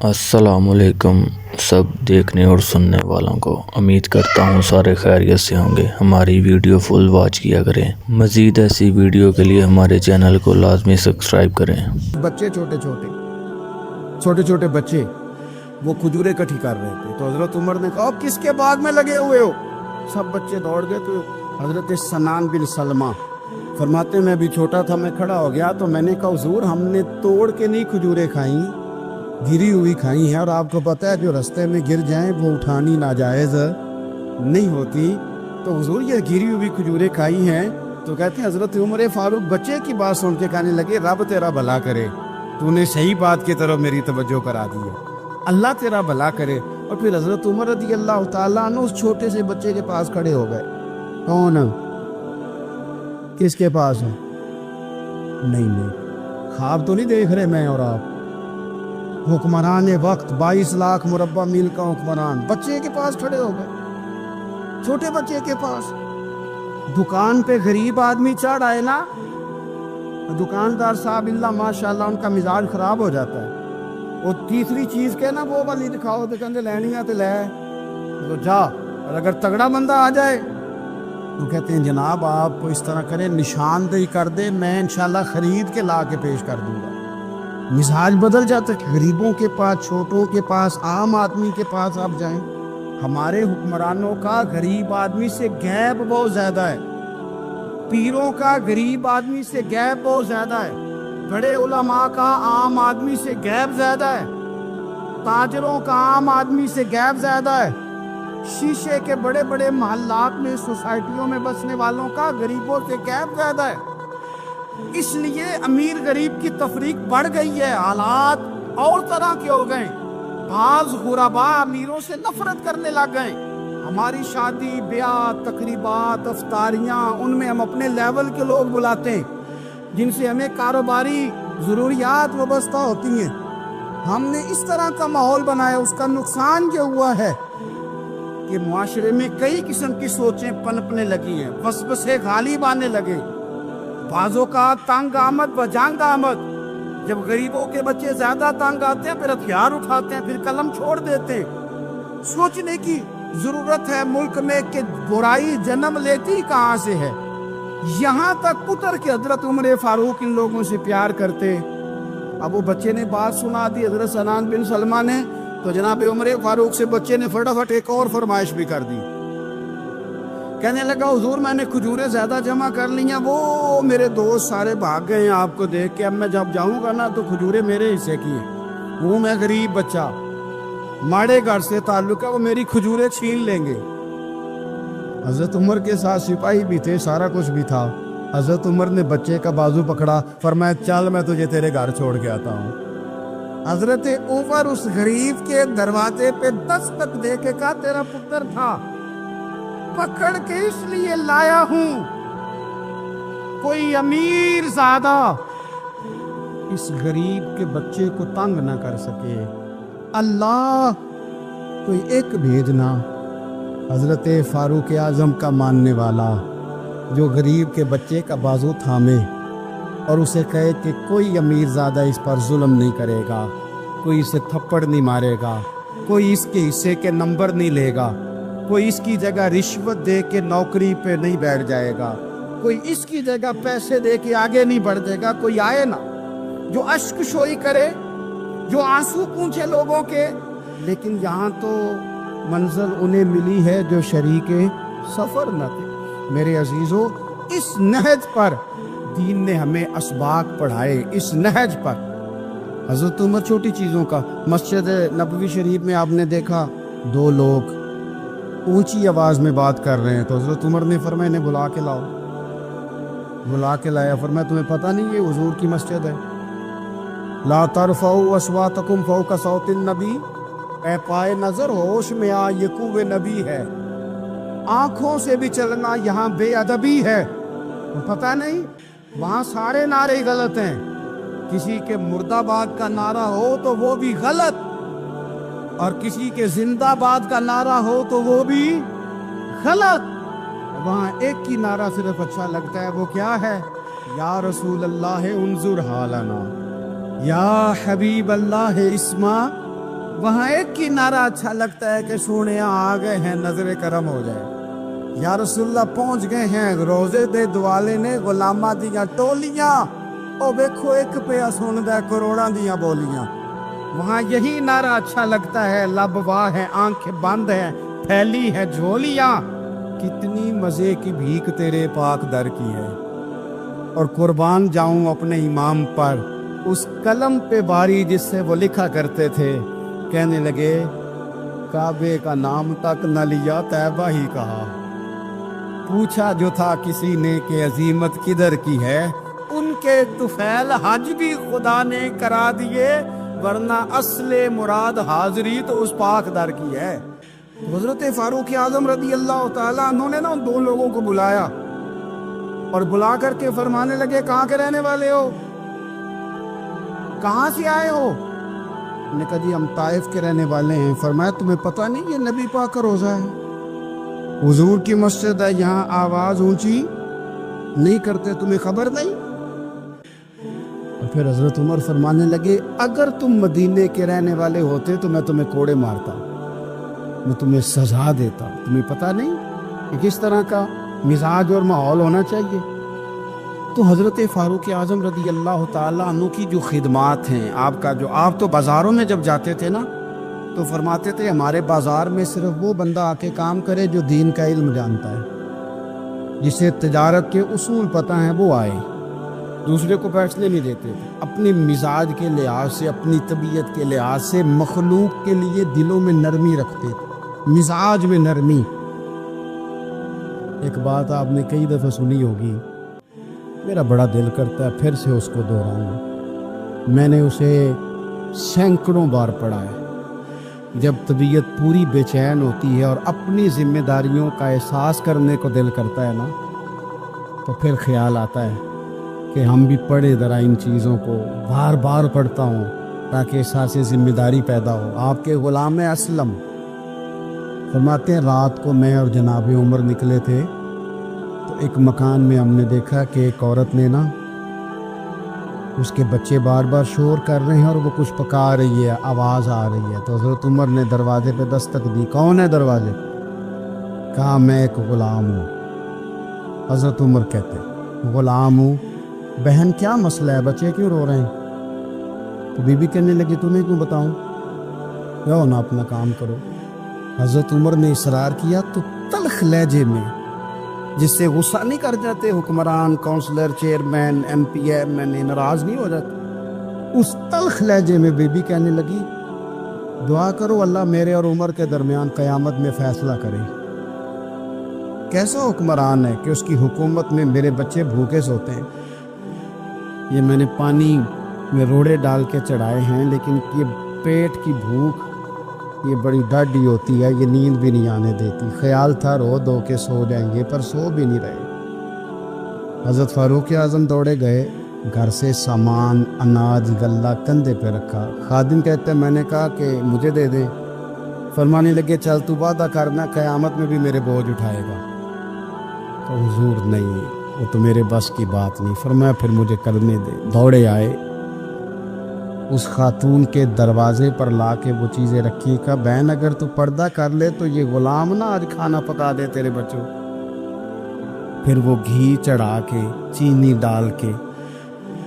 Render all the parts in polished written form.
السلام علیکم سب دیکھنے اور سننے والوں کو، امید کرتا ہوں سارے خیریت سے ہوں گے۔ ہماری ویڈیو فل واچ کیا کریں، مزید ایسی ویڈیو کے لیے ہمارے چینل کو لازمی سبسکرائب کریں۔ بچے چھوٹے چھوٹے بچے وہ کھجوریں اکٹھی کر رہے تھے، تو حضرت عمر نے کہا کس کے باغ میں لگے ہوئے ہو؟ سب بچے دوڑ گئے، تو حضرت سنان بن سلمہ فرماتے میں ابھی چھوٹا تھا، میں کھڑا ہو گیا تو میں نے کہا حضور ہم نے توڑ کے نہیں کھجوریں کھائیں، گری ہوئی کھائی ہیں، اور آپ کو پتہ ہے جو رستے میں گر جائیں وہ اٹھانی ناجائز نہیں ہوتی، تو حضور یہ گری ہوئی کھجوریں کھائی ہیں۔ تو کہتے ہیں حضرت عمر فاروق بچے کی بات سن کے کہنے لگے رب تیرا بھلا کرے، تو نے صحیح بات کی طرف میری توجہ کرا دی ہے، اللہ تیرا بھلا کرے۔ اور پھر حضرت عمر رضی اللہ تعالیٰ عنہ اس چھوٹے سے بچے کے پاس کھڑے ہو گئے۔ کون؟ کس کے پاس ہے؟ نہیں خواب تو نہیں دیکھ رہے میں اور آپ؟ حکمران وقت 22 لاکھ مربع میل کا حکمران بچے کے پاس کھڑے ہو گئے، چھوٹے بچے کے پاس۔ دکان پہ غریب آدمی چڑھ آئے نا، دکاندار صاحب اللہ ماشاءاللہ ان کا مزاج خراب ہو جاتا ہے، وہ تیسری چیز کے نا وہ والی دکھاؤ تو کہتے لینی ہے تو لے تو جا، اور اگر تگڑا بندہ آ جائے تو کہتے ہیں جناب آپ اس طرح کریں نشاندہی کر دے، میں انشاءاللہ خرید کے لا کے پیش کر دوں گا۔ مزاج بدل جاتا ہے، غریبوں کے پاس، چھوٹوں کے پاس، عام آدمی کے پاس آپ جائیں۔ ہمارے حکمرانوں کا غریب آدمی سے غیب بہت زیادہ ہے، پیروں کا غریب آدمی سے غیب بہت زیادہ ہے، بڑے علماء کا عام آدمی سے غیب زیادہ ہے، تاجروں کا عام آدمی سے غیب زیادہ ہے، شیشے کے بڑے بڑے محلات میں سوسائٹیوں میں بسنے والوں کا غریبوں سے غیب زیادہ ہے۔ اس لیے امیر غریب کی تفریق بڑھ گئی ہے، حالات اور طرح کے ہو گئے، بعض غربا امیروں سے نفرت کرنے لگ گئے۔ ہماری شادی بیاہ تقریبات افطاریاں ان میں ہم اپنے لیول کے لوگ بلاتے ہیں جن سے ہمیں کاروباری ضروریات وابستہ ہوتی ہیں، ہم نے اس طرح کا ماحول بنایا۔ اس کا نقصان یہ ہوا ہے کہ معاشرے میں کئی قسم کی سوچیں پنپنے لگی ہیں، وسوسے غالب آنے لگے، بعضوں کا تنگ آمد بجنگ آمد۔ جب غریبوں کے بچے زیادہ تنگ آتے ہیں پھر ہتھیار اٹھاتے ہیں، پھر قلم چھوڑ دیتے ہیں۔ سوچنے کی ضرورت ہے ملک میں کہ برائی جنم لیتی کہاں سے ہے۔ یہاں تک پتر کے حضرت عمر فاروق ان لوگوں سے پیار کرتے، اب وہ بچے نے بات سنا دی حضرت سنان بن سلمہ نے، تو جناب عمر فاروق سے بچے نے فٹافٹ ایک اور فرمائش بھی کر دی، کہنے لگا حضور میں نے کھجوریں زیادہ جمع کر لی ہیں، وہ میرے دوست سارے بھاگ گئے ہیں آپ کو دیکھ کے، اب میں جب جاؤں گا نا تو کھجوریں میرے حصے کی ہیں، وہ میں غریب بچہ ماڑے گھر سے تعلق ہے، وہ میری کھجوریں چھین لیں گے۔ حضرت عمر کے ساتھ سپاہی بھی تھے، سارا کچھ بھی تھا۔ حضرت عمر نے بچے کا بازو پکڑا، فرمایا چل میں تجھے تیرے گھر چھوڑ کے آتا ہوں۔ حضرت عمر اس غریب کے دروازے پہ دستک دے کے کہا تیرا پتر تھا، پکڑ کے اس لیے لایا ہوں کوئی امیر زادہ اس غریب کے بچے کو تنگ نہ کر سکے، اللہ کوئی ایک بھیجنا حضرت فاروق اعظم کا ماننے والا جو غریب کے بچے کا بازو تھامے اور اسے کہے کہ کوئی امیر زادہ اس پر ظلم نہیں کرے گا، کوئی اسے تھپڑ نہیں مارے گا، کوئی اس کے حصے کے نمبر نہیں لے گا، کوئی اس کی جگہ رشوت دے کے نوکری پہ نہیں بیٹھ جائے گا، کوئی اس کی جگہ پیسے دے کے آگے نہیں بڑھ جائے گا، کوئی آئے نا جو اشک شوئی کرے، جو آنسو پونچھے لوگوں کے۔ لیکن یہاں تو منزل انہیں ملی ہے جو شریک سفر نہ تھے۔ میرے عزیزو، اس نہج پر دین نے ہمیں اسباق پڑھائے، اس نہج پر۔ حضرت عمر چھوٹی چیزوں کا، مسجد نبوی شریف میں آپ نے دیکھا دو لوگ اونچی آواز میں بات کر رہے ہیں، تو حضرت عمر نے فرمایا انہیں بلا کے لاؤ، بلا کے لایا، فرمایا تمہیں پتہ نہیں یہ حضور کی مسجد ہے؟ لا ترفعوا اصواتکم فوق صوت النبی، اے پائے نظر ہوش میں آ، یہ کوہ نبی ہے، آنکھوں سے بھی چلنا یہاں بے ادبی ہے۔ پتہ نہیں وہاں سارے نعرے غلط ہیں، کسی کے مرد آباد کا نعرہ ہو تو وہ بھی غلط، اور کسی کے زندہ آباد کا نعرہ ہو تو وہ بھی غلط۔ وہاں ایک ہی نعرہ صرف اچھا لگتا ہے، وہ کیا ہے؟ یا رسول اللہ انظر حالنا، یا حبیب اللہ اسمع وہاں ایک کی نعرہ اچھا لگتا ہے کہ سونے آ گئے ہیں نظر کرم ہو جائے. یا رسول اللہ پہنچ گئے ہیں روزے دے دوالے نے غلاماں دیاں ٹولیاں او ویکھو ایک پیا سندا کروڑاں دیاں بولیاں. وہاں یہی نعرہ اچھا لگتا ہے لب واہ ہے آنکھیں بند ہے پھیلی ہے جھولیاں. کتنی مزے کی بھیک تیرے پاک در کی ہے. اور قربان جاؤں اپنے امام پر اس قلم پہ باری جس سے وہ لکھا کرتے تھے. کہنے لگے کعبے کا نام تک نہ لیا طیبہ ہی کہا. پوچھا جو تھا کسی نے کہ عظیمت کدھر کی ہے. ان کے طفیل حج بھی خدا نے کرا دیے ورنہ اصل مراد حاضری تو اس پاک در کی ہے. حضرت فاروق اعظم رضی اللہ تعالیٰ عنہ نے ان دو لوگوں کو بلایا اور بلا کر کے فرمانے لگے کہاں کے رہنے والے ہو, کہاں سے آئے ہو؟ نے کہا جی ہم طائف کے رہنے والے ہیں. فرمایا تمہیں پتہ نہیں یہ نبی پاک کا روزہ ہے, حضور کی مسجد ہے, یہاں آواز اونچی نہیں کرتے, تمہیں خبر نہیں؟ اور پھر حضرت عمر فرمانے لگے اگر تم مدینے کے رہنے والے ہوتے تو میں تمہیں کوڑے مارتا, میں تمہیں سزا دیتا. تمہیں پتہ نہیں کہ کس طرح کا مزاج اور ماحول ہونا چاہیے. تو حضرت فاروق اعظم رضی اللہ تعالیٰ عنہ کی جو خدمات ہیں, آپ تو بازاروں میں جب جاتے تھے نا تو فرماتے تھے ہمارے بازار میں صرف وہ بندہ آ کے کام کرے جو دین کا علم جانتا ہے, جسے تجارت کے اصول پتہ ہیں وہ آئے. دوسرے کو بیٹھنے نہیں دیتے تھے. اپنی مزاج کے لحاظ سے, اپنی طبیعت کے لحاظ سے مخلوق کے لیے دلوں میں نرمی رکھتے تھے, مزاج میں نرمی. ایک بات آپ نے کئی دفعہ سنی ہوگی, میرا بڑا دل کرتا ہے پھر سے اس کو دہراؤں. میں نے اسے سینکڑوں بار پڑھا ہے. جب طبیعت پوری بے چین ہوتی ہے اور اپنی ذمہ داریوں کا احساس کرنے کو دل کرتا ہے نا, تو پھر خیال آتا ہے کہ ہم بھی پڑھے ذرا ان چیزوں کو. بار بار پڑھتا ہوں تاکہ احساس ذمہ داری پیدا ہو. آپ کے غلام اسلم فرماتے ہیں رات کو میں اور جناب عمر نکلے تھے تو ایک مکان میں ہم نے دیکھا کہ ایک عورت نے نا, اس کے بچے بار بار شور کر رہے ہیں اور وہ کچھ پکا رہی ہے, آواز آ رہی ہے. تو حضرت عمر نے دروازے پہ دستک دی. کون ہے دروازے؟ کہا میں ایک غلام ہوں. حضرت عمر کہتے غلام ہوں, بہن کیا مسئلہ ہے, بچے کیوں رو رہے ہیں؟ تو بی بی کہنے لگی تمہیں کیوں بتاؤں, جاؤ نا اپنا کام کرو. حضرت عمر نے اصرار کیا تو تلخ لہجے میں, جس سے غصہ نہیں کر جاتے حکمران, councillor, chairman, M P, M N A ناراض نہیں ہو جاتے, اس تلخ لہجے میں بی بی کہنے لگی دعا کرو اللہ میرے اور عمر کے درمیان قیامت میں فیصلہ کرے. کیسا حکمران ہے کہ اس کی حکومت میں میرے بچے بھوکے سوتے ہیں. یہ میں نے پانی میں روڑے ڈال کے چڑھائے ہیں, لیکن یہ پیٹ کی بھوک یہ بڑی ڈاڈی ہوتی ہے, یہ نیند بھی نہیں آنے دیتی. خیال تھا رو دو کے سو جائیں گے پر سو بھی نہیں رہے. حضرت فاروق اعظم دوڑے گئے, گھر سے سامان, اناج, غلہ کندھے پہ رکھا. خادم کہتے ہیں میں نے کہا کہ مجھے دے دیں. فرمانے لگے چل تو وعدہ کرنا قیامت میں بھی میرے بوجھ اٹھائے گا. تو حضور نہیں, وہ تو میرے بس کی بات نہیں. فرمایا پھر مجھے کرنے دے. دوڑے آئے, اس خاتون کے دروازے پر لا کے وہ چیزیں رکھی. کہا بہن اگر تو پردہ کر لے تو یہ غلام نہ آج کھانا پکا دے تیرے بچوں. پھر وہ گھی چڑھا کے, چینی ڈال کے,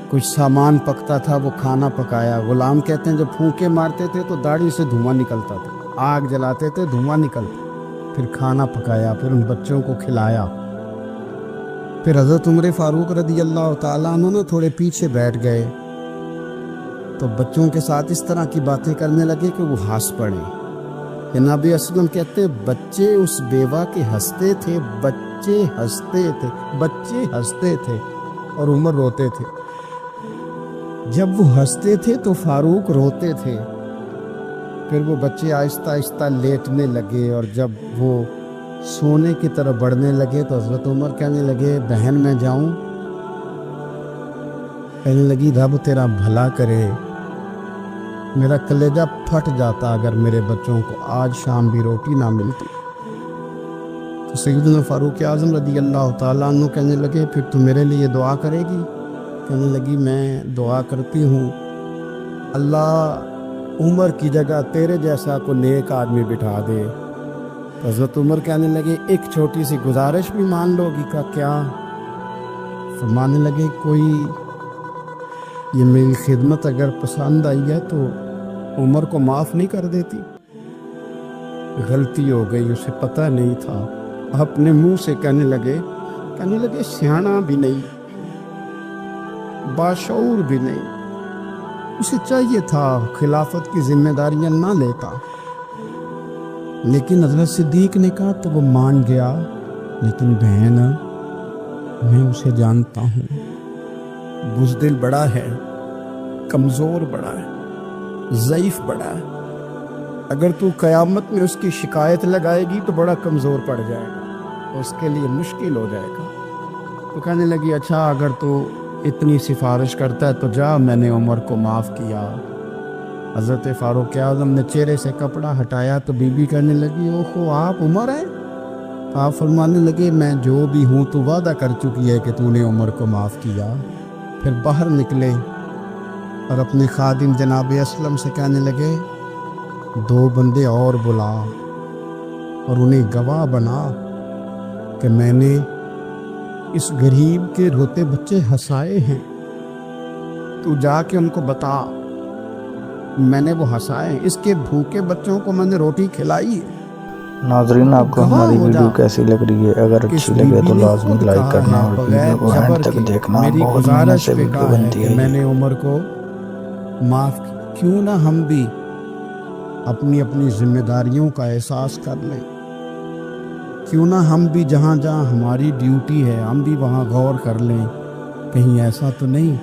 کچھ سامان پکتا تھا وہ کھانا پکایا. غلام کہتے ہیں جب پھونکے مارتے تھے تو داڑھی سے دھواں نکلتا تھا, آگ جلاتے تھے دھواں نکلتا. پھر کھانا پکایا, پھر ان بچوں کو کھلایا. پھر حضرت عمر فاروق رضی اللہ تعالیٰ عنہ نے تھوڑے پیچھے بیٹھ گئے تو بچوں کے ساتھ اس طرح کی باتیں کرنے لگے کہ وہ ہنس پڑے. جناب اسلم کہتے بچے اس بیوہ کے ہنستے تھے, بچے ہنستے تھے اور عمر روتے تھے. جب وہ ہنستے تھے تو فاروق روتے تھے. پھر وہ بچے آہستہ آہستہ لیٹنے لگے اور جب وہ سونے کی طرف بڑھنے لگے تو حضرت عمر کہنے لگے بہن میں جاؤں؟ کہنے لگی رب تیرا بھلا کرے, میرا کلیجہ پھٹ جاتا اگر میرے بچوں کو آج شام بھی روٹی نہ ملتی. تو سیدنا فاروق اعظم رضی اللہ تعالیٰ عنہ کہنے لگے پھر تو میرے لیے دعا کرے گی؟ کہنے لگی میں دعا کرتی ہوں اللہ عمر کی جگہ تیرے جیسا کو نیک آدمی بٹھا دے۔ حضرت عمر کہنے لگے ایک چھوٹی سی گزارش بھی مان لو گی کا کیا؟ فرمانے لگے کوئی یہ میری خدمت اگر پسند آئی ہے تو عمر کو معاف نہیں کر دیتی؟ غلطی ہو گئی، اسے پتہ نہیں تھا۔ اپنے منہ سے کہنے لگے سیانا بھی نہیں، باشعور بھی نہیں، اسے چاہیے تھا خلافت کی ذمہ داریاں نہ لیتا۔ لیکن حضرت صدیق نے کہا تو وہ مان گیا، لیکن بہن میں اسے جانتا ہوں، بزدل بڑا ہے، کمزور بڑا ہے، ضعیف بڑا ہے۔ اگر تو قیامت میں اس کی شکایت لگائے گی تو بڑا کمزور پڑ جائے گا، اس کے لیے مشکل ہو جائے گا۔ تو کہنے لگی اچھا اگر تو اتنی سفارش کرتا ہے تو جا، میں نے عمر کو معاف کیا۔ حضرت فاروق اعظم نے چہرے سے کپڑا ہٹایا تو بی بی کہنے لگی اوہو آپ عمر ہیں؟ آپ فرمانے لگے میں جو بھی ہوں تو وعدہ کر چکی ہے کہ تو نے عمر کو معاف کیا۔ پھر باہر نکلے اور اپنے خادم جناب اسلم سے کہنے لگے 2 بندے اور بلا اور انہیں گواہ بنا کہ میں نے اس غریب کے روتے بچے ہنسائے ہیں، تو جا کے ان کو بتا میں نے وہ ہنسائے ہیں، اس کے بھوکے بچوں کو میں نے روٹی کھلائی ہے۔ ناظرین آپ کو ہماری ویڈیو کیسی لگ رہی ہے؟ اگر اچھی لگے تو لازمی لائک کرنا اور ویڈیو کو اینڈ تک دیکھنا۔ میری بہت محنت گزارش سے پہ ویڈیو کہا ہے بنتی کہ ہے میں یہ۔ نے عمر کو معاف کیوں نہ ہم بھی اپنی اپنی ذمہ داریوں کا احساس کر لیں، کیوں نہ ہم بھی جہاں جہاں ہماری ڈیوٹی ہے ہم بھی وہاں غور کر لیں، کہیں ایسا تو نہیں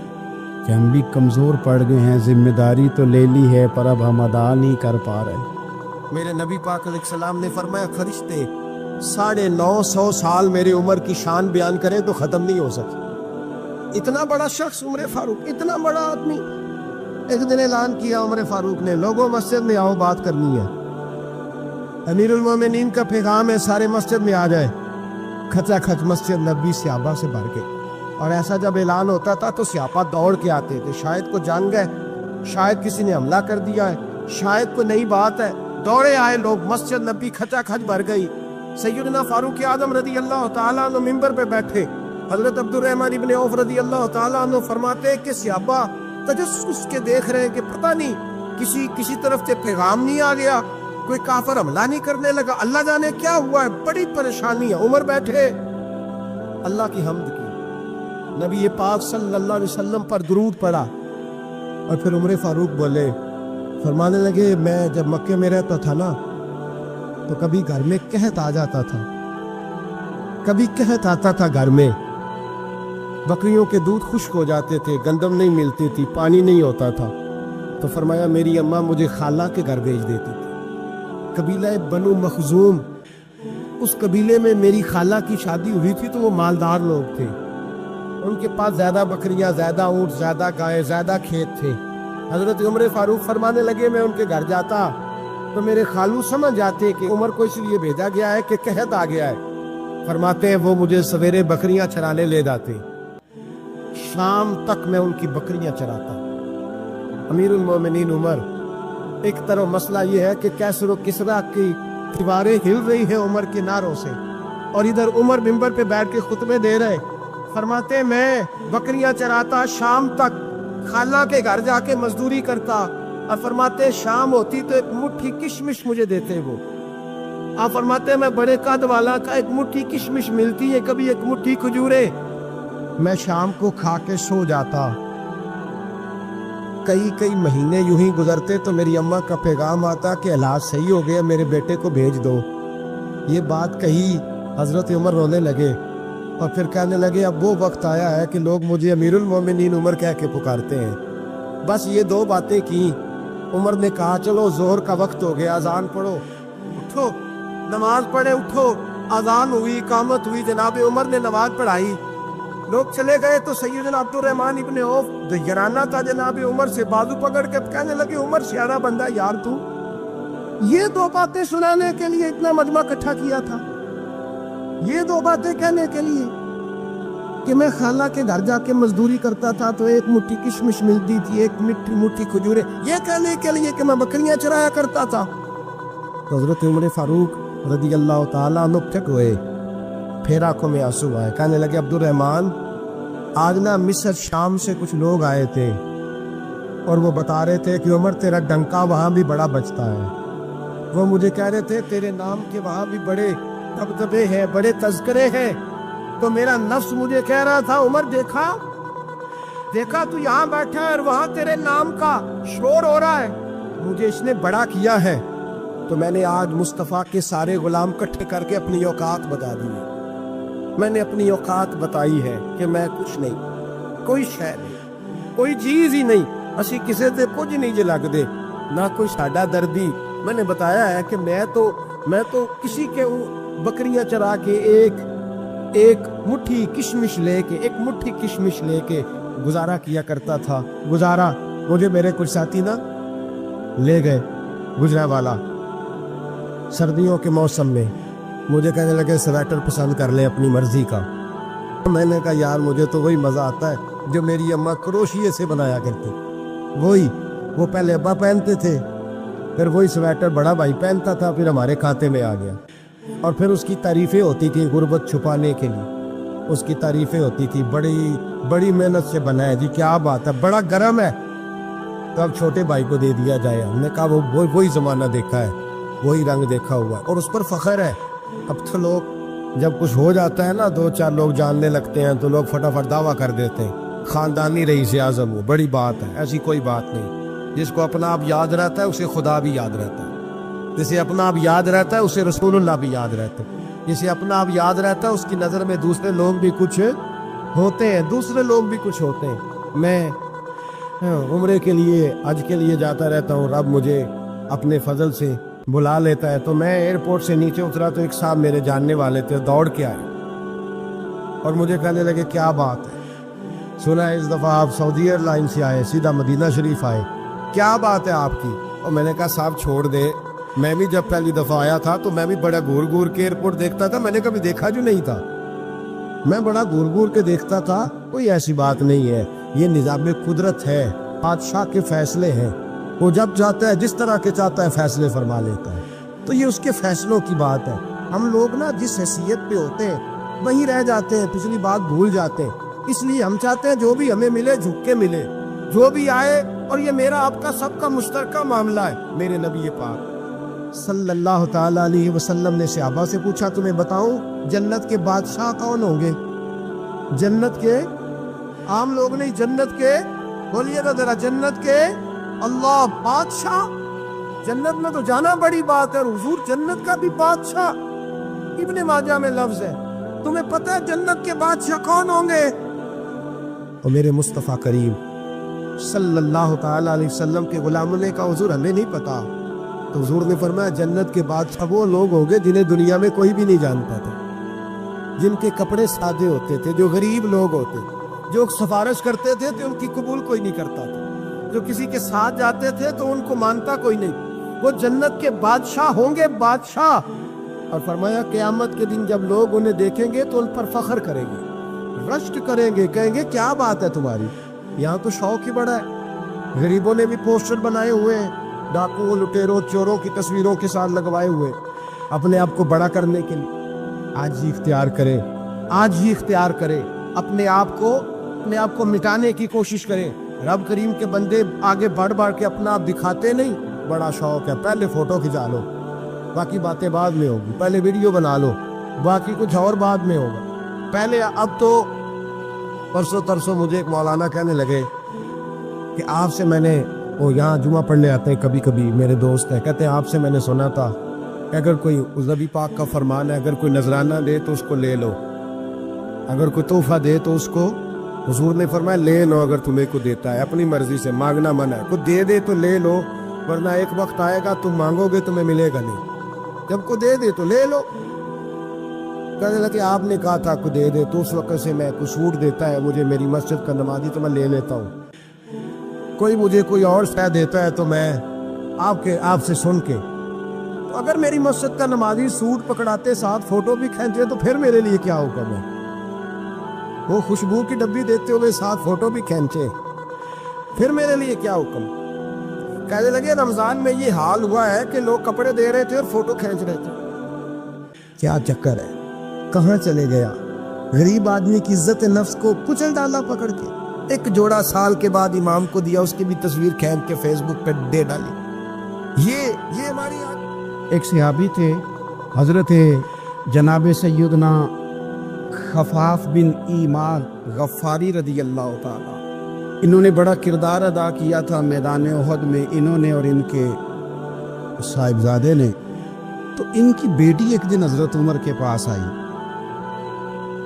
کہ ہم بھی کمزور پڑ گئے ہیں، ذمہ داری تو لے لی ہے پر اب ہم ادا نہیں کر پا رہے۔ میرے نبی پاک علیہ السلام نے فرمایا فرشتے 950 سال میرے عمر کی شان بیان کریں تو ختم نہیں ہو سکتی۔ اتنا بڑا شخص عمر فاروق، اتنا بڑا آدمی۔ ایک دن اعلان کیا عمر فاروق نے لوگوں مسجد میں آؤ بات کرنی ہے، امیر المومنین کا پیغام ہے سارے مسجد میں آ جائے۔ کھچا کھچ مسجد نبی صحابہ سے بھر گئی، اور ایسا جب اعلان ہوتا تھا تو صحابہ دوڑ کے آتے تھے، شاید کو جان گئے، شاید کسی نے حملہ کر دیا ہے، شاید کوئی نئی بات ہے۔ دوڑے آئے لوگ، مسجد نبی کھچا کھچ بھر گئی۔ سیدنا فاروق اعظم رضی اللہ تعالیٰ عنہ ممبر پہ بیٹھے، حضرت عبد الرحمن ابن عوف رضی اللہ تعالیٰ عنہ فرماتے کہ صحابہ تجسس کے دیکھ رہے ہیں کہ پتہ نہیں کسی طرف سے پیغام نہیں آ گیا، کوئی کافر حملہ نہیں کرنے لگا، اللہ جانے کیا ہوا ہے، بڑی پریشانی ہے۔ عمر بیٹھے اللہ کی حمد کی، نبی پاک صلی اللہ علیہ وسلم پر درود پڑھا، اور پھر عمر فاروق بولے، فرمانے لگے میں جب مکے میں رہتا تھا نا تو کبھی گھر میں قحط آ جاتا تھا، کبھی قحط آتا تھا گھر میں، بکریوں کے دودھ خشک ہو جاتے تھے، گندم نہیں ملتی تھی، پانی نہیں ہوتا تھا، تو فرمایا میری اماں مجھے خالہ کے گھر بھیج دیتی تھی۔ قبیلہ بنو مخزوم، اس قبیلے میں میری خالہ کی شادی ہوئی تھی تو وہ مالدار لوگ تھے، ان کے پاس زیادہ بکریاں، زیادہ اونٹ، زیادہ گائے، زیادہ کھیت تھے۔ حضرت عمر فاروق فرمانے لگے میں ان کے گھر جاتا تو میرے خالو سمجھ جاتے کہ عمر کو اس لیے بھیجا گیا ہے کہ قحط آ گیا ہے، فرماتے ہیں وہ مجھے سویرے بکریاں چرانے لے جاتے، شام تک میں ان کی بکریاں چراتا۔ امیر المومنین عمر، ایک طرف مسئلہ یہ ہے کہ کیسر و کسرا کی دیواریں ہل رہی ہیں عمر کے نعروں سے، اور ادھر عمر ممبر پہ بیٹھ کے خطبے دے رہے، فرماتے میں بکریاں چراتا، شام تک خالہ کے گھر جا کے مزدوری کرتا، اور فرماتے شام ہوتی تو ایک مٹھی کشمش مجھے دیتے وہ، آپ فرماتے میں بڑے قد والا کا ایک مٹھی کشمش ملتی ہے، کبھی ایک مٹھی کھجورے، میں شام کو کھا کے سو جاتا۔ کئی مہینے یوں ہی گزرتے تو میری اماں کا پیغام آتا کہ علاج صحیح ہو گیا، میرے بیٹے کو بھیج دو۔ یہ بات کہی، حضرت عمر رونے لگے اور پھر کہنے لگے اب وہ وقت آیا ہے کہ لوگ مجھے امیر المومنین عمر کہہ کے پکارتے ہیں۔ بس یہ 2 باتیں کی، عمر نے کہا چلو ظہر کا وقت ہو گیا، اذان پڑھو، اٹھو نماز پڑھے، اٹھو، اذان ہوئی، اقامت ہوئی، جناب عمر نے نماز پڑھائی، لوگ چلے گئے تو سیدنا عبد الرحمن ابن عوف دیگرانہ تھا جناب عمر سے، بازو پکڑ کے کہنے لگے عمر سیاڑا بندہ یار تو یہ 2 باتیں سنانے کے لیے اتنا مجمع اکٹھا کیا تھا، یہ 2 باتیں کہنے کے لیے، کہ میں خالہ کے گھر جا کے مزدوری کرتا تھا تو ایک مٹھی کشمش ملتی تھی، ایک مٹھی کھجورے، یہ کہنے کے لیے کہ میں بکریاں چرایا کرتا تھا۔ تو حضرت عمر فاروق رضی اللہ تعالیٰ عنہ پھٹ ہوئے، پھر آنکھوں میں آنسو آئے، کہنے لگے عبد الرحمن آج نا مصر شام سے کچھ لوگ آئے تھے اور وہ بتا رہے تھے کہ عمر تیرا ڈنکا وہاں بھی بڑا بجتا ہے۔ وہ مجھے کہہ رہے تھے تیرے نام کے وہاں بھی بڑے دبدبے ہیں، بڑے تذکرے ہیں۔ تو میرا نفس مجھے کہہ رہا تھا عمر دیکھا تو یہاں بیٹھا ہے اور وہاں تیرے نام کا شور ہو رہا ہے، مجھے اس نے بڑا کیا ہے۔ تو میں نے آج مصطفیٰ کے سارے غلام کٹھے کر کے اپنی اوقات بتا دی ہے۔ میں نے اپنی اوقات بتائی ہے کہ میں کچھ نہیں، کوئی شے نہیں، کوئی چیز ہی نہیں، اسی کسے تے کچھ نہیں جے لگ دے، نہ کوئی ساڈا دردی۔ میں نے بتایا ہے کہ میں تو کسی کے بکریاں چرا کے ایک مٹھی کشمش لے کے گزارا کیا کرتا تھا۔ گزارا مجھے میرے کچھ ساتھی نا لے گئے گجرانوالہ سردیوں کے موسم میں، مجھے کہنے لگے سویٹر پسند کر لیں اپنی مرضی کا۔ میں نے کہا یار مجھے تو وہی مزہ آتا ہے جو میری اماں کروشیے سے بنایا کرتے، وہ پہلے ابا پہنتے تھے، پھر وہی سویٹر بڑا بھائی پہنتا تھا، پھر ہمارے کھاتے میں آ گیا۔ اور پھر اس کی تعریفیں ہوتی تھی غربت چھپانے کے لیے، اس کی تعریفیں ہوتی تھی بڑی محنت سے بنا ہے جی، کیا بات ہے، بڑا گرم ہے، تو اب چھوٹے بھائی کو دے دیا جائے۔ ہم نے کہا وہی زمانہ دیکھا ہے، وہی رنگ دیکھا ہوا ہے، اور اس پر فخر ہے۔ اب تو لوگ جب کچھ ہو جاتا ہے نا، 2-4 لوگ جاننے لگتے ہیں تو لوگ فٹافٹ دعویٰ کر دیتے ہیں خاندانی رئیس اعظم ہو، بڑی بات ہے۔ ایسی کوئی بات نہیں، جس کو اپنا آپ یاد رہتا ہے اسے خدا بھی یاد رہتا ہے، جسے اپنا آپ یاد رہتا ہے اسے رسول اللہ بھی یاد رہتا ہے، جسے اپنا آپ یاد رہتا ہے اس کی نظر میں دوسرے لوگ بھی کچھ ہوتے ہیں۔ میں عمرے کے لیے حج کے لیے جاتا رہتا ہوں، رب مجھے اپنے فضل سے بلا لیتا ہے۔ تو میں ایئرپورٹ سے نیچے اترا تو ایک صاحب میرے جاننے والے تھے، دوڑ کے آئے اور مجھے کہنے لگے کیا بات ہے، سنا ہے اس دفعہ آپ سعودی ایئر لائن سے آئے، سیدھا مدینہ شریف آئے، کیا بات ہے آپ کی؟ اور میں نے کہا صاحب چھوڑ دے، میں بھی جب پہلی دفعہ آیا تھا تو میں بھی بڑا گور کے ایئرپورٹ دیکھتا تھا، میں نے کبھی دیکھا جو نہیں تھا، میں بڑا گور کے دیکھتا تھا، کوئی ایسی بات نہیں ہے، یہ نظام قدرت ہے، بادشاہ کے فیصلے ہیں، وہ جب چاہتا ہے جس طرح کے چاہتا ہے فیصلے فرما لیتا ہے، تو یہ اس کے فیصلوں کی بات ہے۔ ہم لوگ نا جس حیثیت پہ ہوتے ہیں وہیں رہ جاتے ہیں، پچھلی بات بھول جاتے ہیں، اس لیے ہم چاہتے ہیں جو بھی ہمیں ملے جھک کے ملے، جو بھی آئے، اور یہ میرا آپ کا سب کا مشترکہ معاملہ ہے۔ میرے نبی پاک صلی اللہ تعالیٰ علیہ وسلم نے صحابہ سے پوچھا تمہیں بتاؤں جنت کے بادشاہ کون ہوں گے؟ جنت کے عام لوگ نہیں، جنت کے، بولیے گا ذرا، جنت کے اللہ بادشاہ، جنت میں تو جانا بڑی بات ہے، اور حضور جنت کا بھی بادشاہ، ابن ماجہ میں لفظ ہے، تمہیں پتہ ہے جنت کے بادشاہ کون ہوں گے؟ اور میرے مصطفیٰ کریم صلی اللہ تعالیٰ علیہ وسلم کے غلاموں نے کہا حضور ہمیں نہیں پتا۔ تو حضور نے فرمایا جنت کے بادشاہ وہ لوگ ہوں گے جنہیں دنیا میں کوئی بھی نہیں جانتا تھا، جن کے کپڑے سادے ہوتے تھے، جو غریب لوگ ہوتے، جو سفارش کرتے تھے تو ان کی قبول کوئی نہیں کرتا تھا، جو کسی کے ساتھ جاتے تھے تو ان کو مانتا کوئی نہیں، وہ جنت کے بادشاہ ہوں گے، بادشاہ۔ اور فرمایا قیامت کے دن جب لوگ انہیں دیکھیں گے تو ان پر فخر کریں گے، رشک کریں گے، کہیں گے کیا بات ہے تمہاری، یہاں تو شوق ہی بڑا ہے۔ غریبوں نے بھی پوسٹر بنائے ہوئے ہیں، ڈاکو، لٹیروں، چوروں کی تصویروں کے ساتھ لگوائے ہوئے، اپنے آپ کو بڑا کرنے کے لیے۔ آج ہی اختیار کرے، اپنے آپ کو مٹانے کی کوشش کرے۔ رب کریم کے بندے آگے بڑھ کے اپنا آپ دکھاتے نہیں، بڑا شوق ہے، پہلے فوٹو کھچا لو، باقی باتیں بعد میں ہوگی، پہلے ویڈیو بنا لو، باقی کچھ اور بعد میں ہوگا پہلے۔ اب تو پرسوں ترسوں مجھے ایک مولانا کہنے لگے کہ آپ سے میں نے، وہ یہاں جمعہ پڑھنے آتے ہیں کبھی کبھی، میرے دوست ہیں، کہتے ہیں آپ سے میں نے سنا تھا کہ اگر کوئی نبی پاک کا فرمان ہے، اگر کوئی نذرانہ دے تو اس کو لے لو، اگر کوئی تحفہ دے تو اس کو، حضور نے فرمایا لے لو، اگر تمہیں کو دیتا ہے اپنی مرضی سے، مانگنا منع ہے، کوئی دے دے تو لے لو، ورنہ ایک وقت آئے گا تم مانگو گے تمہیں ملے گا نہیں، جب کو دے دے تو لے لو۔ کہنے لگے آپ نے کہا تھا کو دے دے، تو اس وقت سے میں کوئی سوٹ دیتا ہے مجھے میری مسجد کا نمازی تو میں لے لیتا ہوں، کوئی مجھے کوئی اور شے دیتا ہے تو میں آپ سے سن کے، تو اگر میری مسجد کا نمازی سوٹ پکڑاتے ساتھ فوٹو بھی کھینچے تو پھر میرے لیے کیا حکم ہے؟ وہ خوشبو کی ڈبی دیتے ہوئے ساتھ فوٹو بھی کھینچے. پھر میرے لیے کیا حکم. کہنے لگے رمضان میں یہ حال ہوا ہے کہ لوگ کپڑے دے رہے تھے اور فوٹو کھینچ رہے تھے. کیا چکر ہے, کہاں چلے گیا. غریب آدمی کی عزت نفس کو کچل ڈالا پکڑ کے. ایک جوڑا سال کے بعد امام کو دیا, اس کی بھی تصویر کھینچ کے فیس بک پہ دے ڈالی. یہ ہماری ایک صحابی تھے حضرت جناب سیدنا خفاف بن ایمان غفاری رضی اللہ تعالی. انہوں نے بڑا کردار ادا کیا تھا میدان احد میں, انہوں نے اور ان کے صاحبزادے نے. تو ان کی بیٹی ایک دن حضرت عمر کے پاس آئی.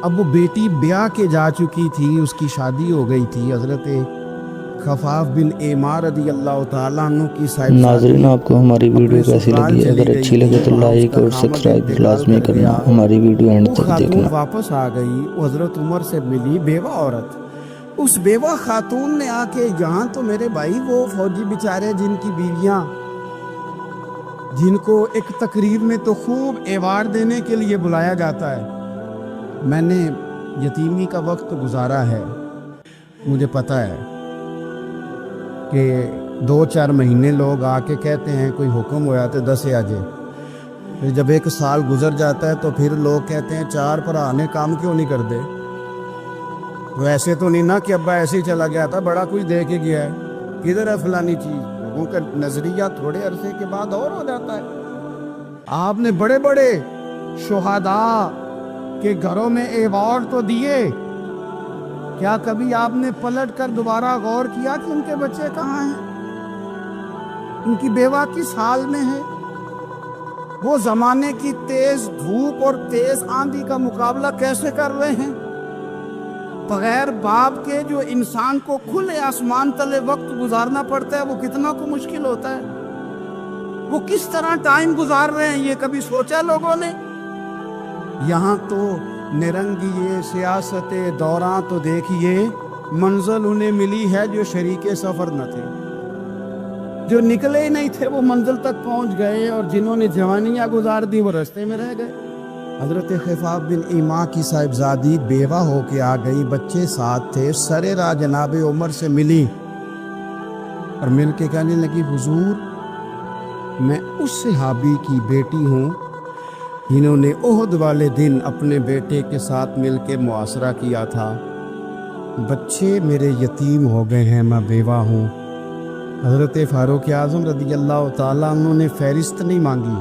اب وہ بیٹی بیاہ کے جا چکی تھی, اس کی شادی ہو گئی تھی. حضرت خفاف بن ایمار رضی اللہ تعالیٰ عنہ کی صاحبزادی. ناظرین آپ کو ہماری ویڈیو کیسی لگی, اگر اچھی لگے تو لائک اور سبسکرائب لازمی کرنا, ہماری ویڈیو اینڈ تک دیکھنا. واپس آ گئی, وہ حضرت عمر سے ملی, بیوہ عورت. اس بیوہ خاتون نے آ کے, یہاں تو میرے بھائی وہ فوجی بیچارے جن کی بیویاں, جن کو ایک تقریب میں تو خوب ایوارڈ دینے کے لیے بلایا جاتا ہے, میں نے یتیمی کا وقت گزارا ہے, مجھے پتہ ہے کہ 2-4 مہینے لوگ آ کے کہتے ہیں کوئی حکم ہوا تو 10 آجے. پھر جب 1 سال گزر جاتا ہے تو پھر لوگ کہتے ہیں 4 بھرا نے کام کیوں نہیں کر دے. تو ایسے تو نہیں نا کہ ابا ایسے ہی چلا گیا تھا, بڑا کچھ دے کے گیا ہے, کدھر ہے فلانی چیز. لوگوں کا نظریہ تھوڑے عرصے کے بعد اور ہو جاتا ہے. آپ نے بڑے بڑے شہداء کے گھروں میں ایوارڈ تو دیے, کیا کبھی آپ نے پلٹ کر دوبارہ غور کیا کہ ان کے بچے کہاں ہیں, ان کی بیوہ کس حال میں ہے. وہ زمانے کی تیز دھوپ اور تیز آندھی کا مقابلہ کیسے کر رہے ہیں. بغیر باپ کے جو انسان کو کھلے آسمان تلے وقت گزارنا پڑتا ہے, وہ کتنا کو مشکل ہوتا ہے. وہ کس طرح ٹائم گزار رہے ہیں, یہ کبھی سوچا لوگوں نے. یہاں تو نرنگیے سیاست دوران تو دیکھیے, منزل انہیں ملی ہے جو شریک سفر نہ تھے, جو نکلے ہی نہیں تھے وہ منزل تک پہنچ گئے, اور جنہوں نے جوانیاں گزار دی وہ رستے میں رہ گئے. حضرت خفاف بن ایما کی صاحبزادی بیوہ ہو کے آ گئی, بچے ساتھ تھے. سر راہ جناب عمر سے ملی اور مل کے کہنے لگی, حضور میں اس صحابی کی بیٹی ہوں جنہوں نے احد والے دن اپنے بیٹے کے ساتھ مل کے معاشرہ کیا تھا. بچے میرے یتیم ہو گئے ہیں, میں بیوہ ہوں. حضرت فاروق اعظم رضی اللہ تعالیٰ عنہ نے فہرست نہیں مانگی,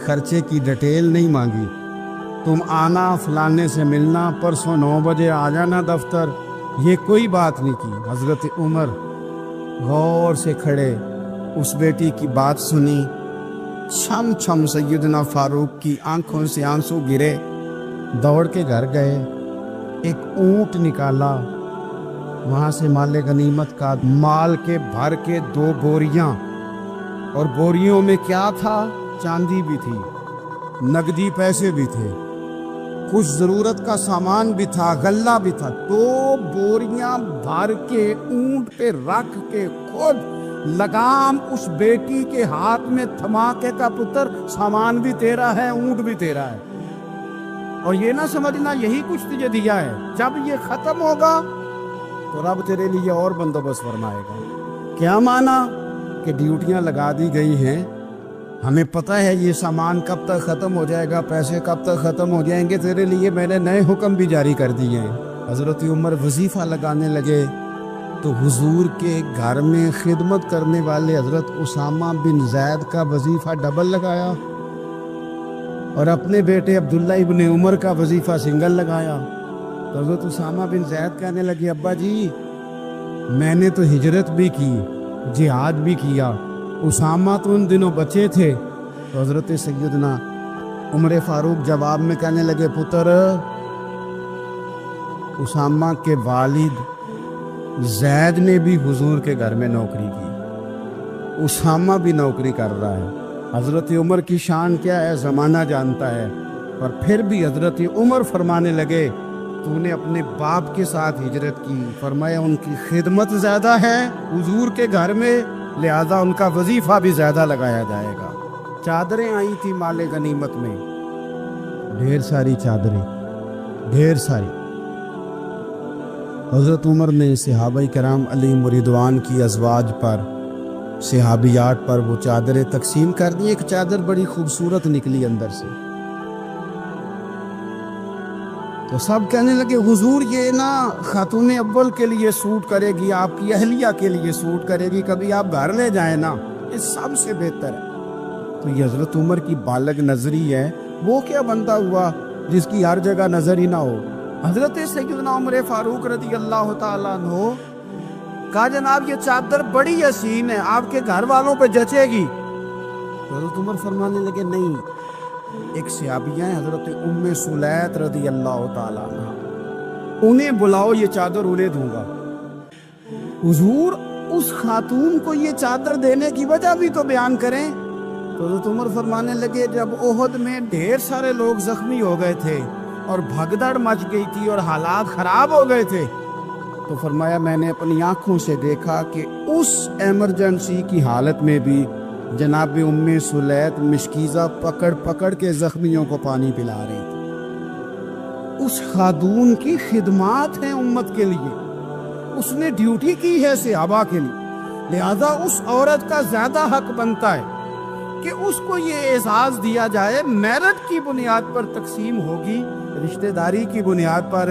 خرچے کی ڈیٹیل نہیں مانگی. تم آنا, فلانے سے ملنا, پرسوں 9 بجے آ جانا دفتر, یہ کوئی بات نہیں کی. حضرت عمر غور سے کھڑے, اس بیٹی کی بات سنی. چھم چھم سیدنا فاروق کی آنکھوں سے آنسو گرے, دوڑ کے گھر گئے, ایک اونٹ نکالا, وہاں سے مال غنیمت کا مال کے بھر کے 2 بوریاں, اور بوریوں میں کیا تھا, چاندی بھی تھی, نقدی پیسے بھی تھے, کچھ ضرورت کا سامان بھی تھا, غلہ بھی تھا. 2 بوریاں بھر کے اونٹ پہ رکھ کے خود لگام اس بیٹی کے ہاتھ میں تھما کے, کا پتر سامان بھی تیرا ہے, اونٹ بھی تیرا ہے, اور یہ نہ سمجھنا یہی کچھ تجھے دیا ہے, جب یہ ختم ہوگا تو رب تیرے لیے اور بندوبست فرمائے گا. کیا مانا کہ ڈیوٹیاں لگا دی گئی ہیں, ہمیں پتہ ہے یہ سامان کب تک ختم ہو جائے گا, پیسے کب تک ختم ہو جائیں گے, تیرے لیے میں نے نئے حکم بھی جاری کر دیے ہیں. حضرت عمر وظیفہ لگانے لگے تو حضور کے گھر میں خدمت کرنے والے حضرت اسامہ بن زید کا وظیفہ ڈبل لگایا, اور اپنے بیٹے عبداللہ ابن عمر کا وظیفہ سنگل لگایا. تو حضرت اسامہ بن زید کہنے لگے, ابا جی میں نے تو ہجرت بھی کی, جہاد بھی کیا, اسامہ تو ان دنوں بچے تھے. تو حضرت سیدنا عمر فاروق جواب میں کہنے لگے, پتر اسامہ کے والد زید نے بھی حضور کے گھر میں نوکری کی, اسامہ بھی نوکری کر رہا ہے. حضرت عمر کی شان کیا ہے زمانہ جانتا ہے, اور پھر بھی حضرت عمر فرمانے لگے, تو نے اپنے باپ کے ساتھ ہجرت کی, فرمایا ان کی خدمت زیادہ ہے حضور کے گھر میں, لہذا ان کا وظیفہ بھی زیادہ لگایا جائے گا. چادریں آئی تھی مال غنیمت میں, ڈھیر ساری چادریں, ڈھیر ساری. حضرت عمر نے صحابہ کرام علیہم رضوان کی ازواج پر، صحابیات پر وہ چادریں تقسیم کر دی۔ ایک چادر بڑی خوبصورت نکلی اندر سے، تو سب کہنے لگے حضور یہ نا خاتون اول کے لیے سوٹ کرے گی، آپ کی اہلیہ کے لیے سوٹ کرے گی، کبھی آپ گھر لے جائیں نا، یہ سب سے بہتر ہے۔ تو یہ حضرت عمر کی بالغ نظری ہے، وہ کیا بندہ ہوا جس کی ہر جگہ نظر ہی نہ ہو۔ حضرت سیدنا عمر فاروق رضی اللہ تعالیٰ عنہ کہا جناب یہ چادر بڑی حسین ہے، آپ کے گھر والوں پہ جچے گی۔ تو حضرت عمر فرمانے لگے نہیں، ایک صحابیہ ہیں حضرت ام سلیت رضی اللہ تعالیٰ عنہ، انہیں بلاؤ، یہ چادر انہیں دوں گا۔ حضور اس خاتون کو یہ چادر دینے کی وجہ بھی تو بیان کریں۔ تو حضرت عمر فرمانے لگے جب احد میں ڈھیر سارے لوگ زخمی ہو گئے تھے اور بھگدڑ مچ گئی تھی اور حالات خراب ہو گئے تھے، تو فرمایا میں نے اپنی آنکھوں سے دیکھا کہ اس ایمرجنسی کی حالت میں بھی جناب ام سلیت مشکیزہ پکڑ پکڑ کے زخمیوں کو پانی پلا رہی تھی۔ اس خاتون کی خدمات ہیں امت کے لیے، اس نے ڈیوٹی کی ہے صحابہ کے لیے، لہذا اس عورت کا زیادہ حق بنتا ہے کہ اس کو یہ اعزاز دیا جائے۔ میرٹ کی بنیاد پر تقسیم ہوگی، رشتہ داری کی بنیاد پر،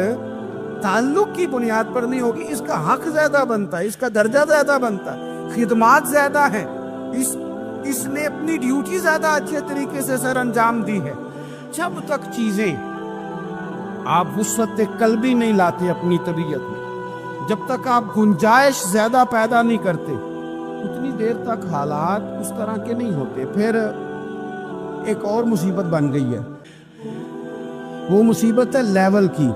تعلق کی بنیاد پر نہیں ہوگی۔ اس کا حق زیادہ بنتا ہے، اس کا درجہ زیادہ بنتا ہے، خدمات زیادہ ہیں، اس نے اپنی ڈیوٹی زیادہ اچھے طریقے سے سر انجام دی ہے۔ جب تک چیزیں آپ وسعت قلبی نہیں لاتے اپنی طبیعت میں، جب تک آپ گنجائش زیادہ پیدا نہیں کرتے، اتنی دیر تک حالات اس طرح کے نہیں ہوتے۔ پھر ایک اور مصیبت بن گئی ہے، وہ مصیبت ہے لیول کی۔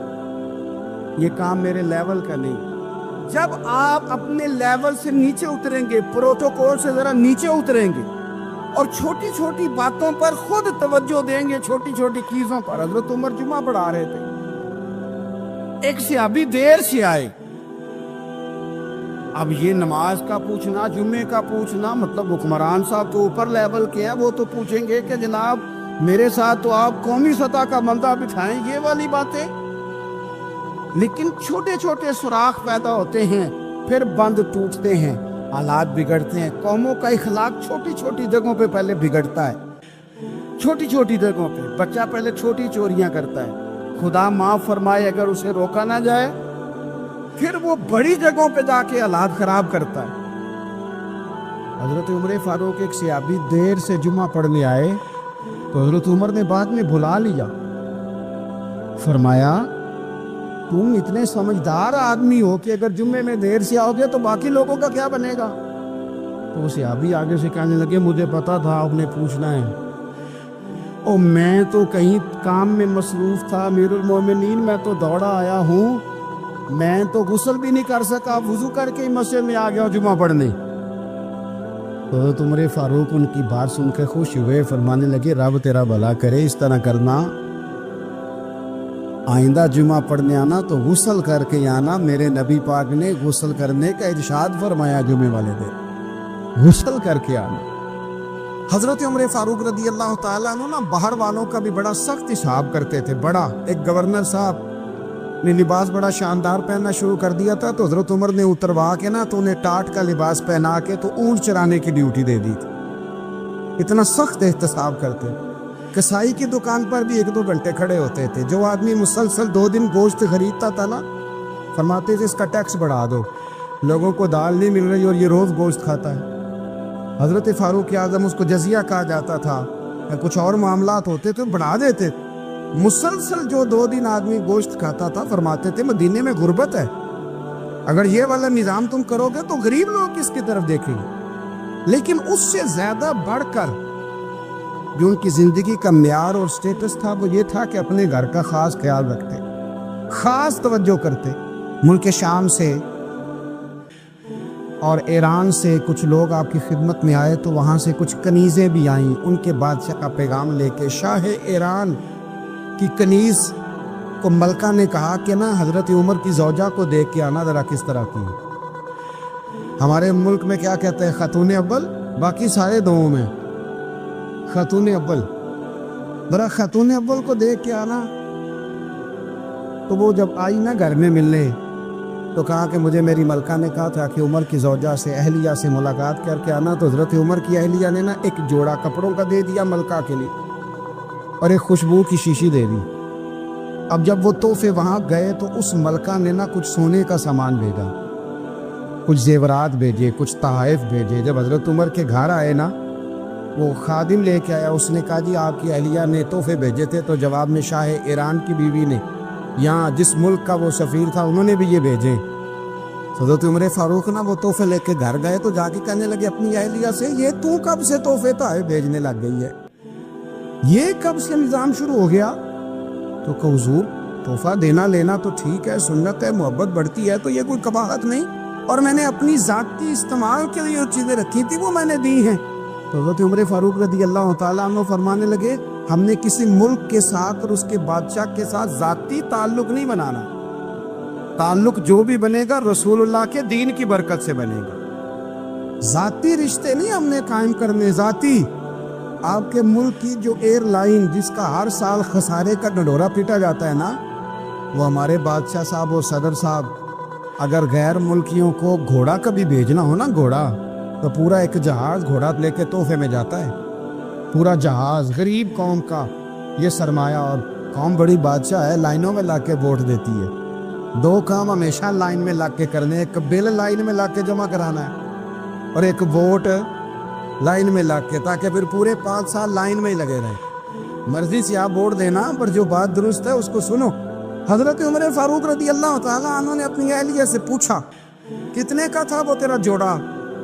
یہ کام میرے لیول کا نہیں۔ جب آپ اپنے لیول سے نیچے اتریں گے، پروٹوکول سے ذرا نیچے اتریں گے اور چھوٹی چھوٹی باتوں پر خود توجہ دیں گے، چھوٹی چھوٹی چیزوں پر۔ حضرت عمر جمعہ پڑھا رہے تھے، ایک صحابی دیر سے آئے۔ اب یہ نماز کا پوچھنا، جمعے کا پوچھنا، مطلب حکمران صاحب تو اوپر لیول کے ہیں، وہ تو پوچھیں گے کہ جناب میرے ساتھ تو آپ قومی سطح کا بندہ بٹھائیں، یہ والی باتیں۔ لیکن چھوٹے چھوٹے سوراخ پیدا ہوتے ہیں، پھر بند ٹوٹتے ہیں، حالات بگڑتے ہیں۔ قوموں کا اخلاق چھوٹی چھوٹی جگہوں پہ پہلے بگڑتا ہے، چھوٹی چھوٹی جگہوں پہ۔ بچہ پہلے چھوٹی چوریاں کرتا ہے، خدا معاف فرمائے اگر اسے روکا نہ جائے، پھر وہ بڑی جگہوں پہ جا کے حالات خراب کرتا ہے۔ حضرت عمر فاروق ایک صحابی دیر سے جمعہ پڑھنے آئے، تو حضرت عمر نے بعد میں بلا لیا، فرمایا تم اتنے سمجھدار آدمی ہو کہ اگر جمعے میں دیر سے آؤ گے تو باقی لوگوں کا کیا بنے گا؟ تو وہ صحابی آگے سے کہنے لگے مجھے پتا تھا آپ نے پوچھنا ہے، اور میں تو کہیں کام میں مصروف تھا، امیر المومنین میں تو دوڑا آیا ہوں، میں تو غسل بھی نہیں کر سکا، وضو کر کے ہی مسجد میں آ گیا جمعہ پڑھنے۔ تو حضرت عمر فاروق ان کی بات سن کے خوش ہوئے، فرمانے لگے رب تیرا بھلا کرے، اس طرح کرنا، آئندہ جمعہ پڑھنے آنا تو غسل کر کے آنا، میرے نبی پاک نے غسل کرنے کا ارشاد فرمایا جمعے والے دن، غسل کر کے آنا۔ حضرت عمر فاروق رضی اللہ تعالیٰ عنہ نا باہر والوں کا بھی بڑا سخت حساب کرتے تھے۔ بڑا ایک گورنر صاحب نے لباس بڑا شاندار پہننا شروع کر دیا تھا، تو حضرت عمر نے اتروا کے نا تو انہیں ٹاٹ کا لباس پہنا کے تو اونٹ چرانے کی ڈیوٹی دے دی تھی۔ اتنا سخت احتساب کرتے۔ کسائی کی دکان پر بھی 1-2 گھنٹے کھڑے ہوتے تھے۔ جو آدمی مسلسل 2 دن گوشت خریدتا تھا نا، فرماتے تھے اس کا ٹیکس بڑھا دو، لوگوں کو دال نہیں مل رہی اور یہ روز گوشت کھاتا ہے۔ حضرت فاروق اعظم، اس کو جزیہ کہا جاتا تھا، کچھ اور معاملات ہوتے تو بڑھا دیتے۔ مسلسل جو 2 دن آدمی گوشت کھاتا تھا، فرماتے تھے مدینے میں غربت ہے، اگر یہ والا نظام تم کرو گے تو غریب لوگ کس کی طرف دیکھیں گے۔ لیکن اس سے زیادہ بڑھ کر جو ان کی زندگی کا معیار اور سٹیٹس تھا وہ یہ تھا کہ اپنے گھر کا خاص خیال رکھتے، خاص توجہ کرتے۔ ملک شام سے اور ایران سے کچھ لوگ آپ کی خدمت میں آئے تو وہاں سے کچھ کنیزیں بھی آئیں، ان کے بادشاہ کا پیغام لے کے۔ شاہ ایران کی کنیز کو ملکہ نے کہا کہ نا حضرت عمر کی زوجہ کو دیکھ کے آنا ذرا کس طرح کی۔ ہمارے ملک میں کیا کہتے ہیں؟ خاتون اول، باقی سارے دووں میں خاتون اول، ذرا خاتون اول کو دیکھ کے آنا۔ تو وہ جب آئی نا گھر میں ملنے، تو کہا کہ مجھے میری ملکہ نے کہا تھا کہ عمر کی زوجہ سے اہلیہ سے ملاقات کر کے آنا، تو حضرت عمر کی اہلیہ نے نا ایک جوڑا کپڑوں کا دے دیا ملکہ کے لیے اور ایک خوشبو کی شیشی دے دی۔ اب جب وہ تحفے وہاں گئے تو اس ملکہ نے نا کچھ سونے کا سامان بھیجا، کچھ زیورات بھیجے، کچھ تحائف بھیجے۔ جب حضرت عمر کے گھر آئے نا، وہ خادم لے کے آیا، اس نے کہا جی آپ کی اہلیہ نے تحفے بھیجے تھے، تو جواب میں شاہ ایران کی بیوی نے، یہاں جس ملک کا وہ سفیر تھا، انہوں نے بھی یہ بھیجے۔ حضرت عمر فاروق نا وہ تحفے لے کے گھر گئے تو جا کے کہنے لگے اپنی اہلیہ سے، یہ تو کب سے تحفے تحائف بھیجنے لگ گئی ہے، یہ کب سے نظام شروع ہو گیا؟ تو کہ حضور تحفہ دینا لینا تو ٹھیک ہے، سنت ہے، محبت بڑھتی ہے، تو یہ کوئی قباحت نہیں، اور میں نے اپنی ذاتی استعمال کے لیے جو چیزیں رکھی تھی وہ میں نے دی ہیں۔ تو حضرت عمر فاروق رضی اللہ تعالیٰ عنہ فرمانے لگے ہم نے کسی ملک کے ساتھ اور اس کے بادشاہ کے ساتھ ذاتی تعلق نہیں بنانا، تعلق جو بھی بنے گا رسول اللہ کے دین کی برکت سے بنے گا، ذاتی رشتے نہیں ہم نے قائم کرنے۔ ذاتی آپ کے ملک کی جو ایئر لائن جس کا ہر سال خسارے کا ڈنڈورا پیٹا جاتا ہے نا، وہ ہمارے بادشاہ صاحب اور صدر صاحب اگر غیر ملکیوں کو گھوڑا کبھی بھیجنا ہو نا، گھوڑا، تو پورا ایک جہاز گھوڑا لے کے تحفے میں جاتا ہے، پورا جہاز غریب قوم کا یہ سرمایہ، اور قوم بڑی بادشاہ ہے، لائنوں میں لا کے ووٹ دیتی ہے۔ دو کام ہمیشہ لائن میں لا کے کرنے، ایک بل لائن میں لا کے جمع کرانا ہے اور ایک ووٹ لائن میں لا کے، تاکہ پھر پورے 5 سال لائن میں ہی لگے رہے۔ مرضی سے آپ ووٹ دینا، پر جو بات درست ہے اس کو سنو۔ حضرت عمر فاروق رضی اللہ تعالیٰ عنہ نے اپنی اہلیہ سے پوچھا کتنے کا تھا وہ تیرا جوڑا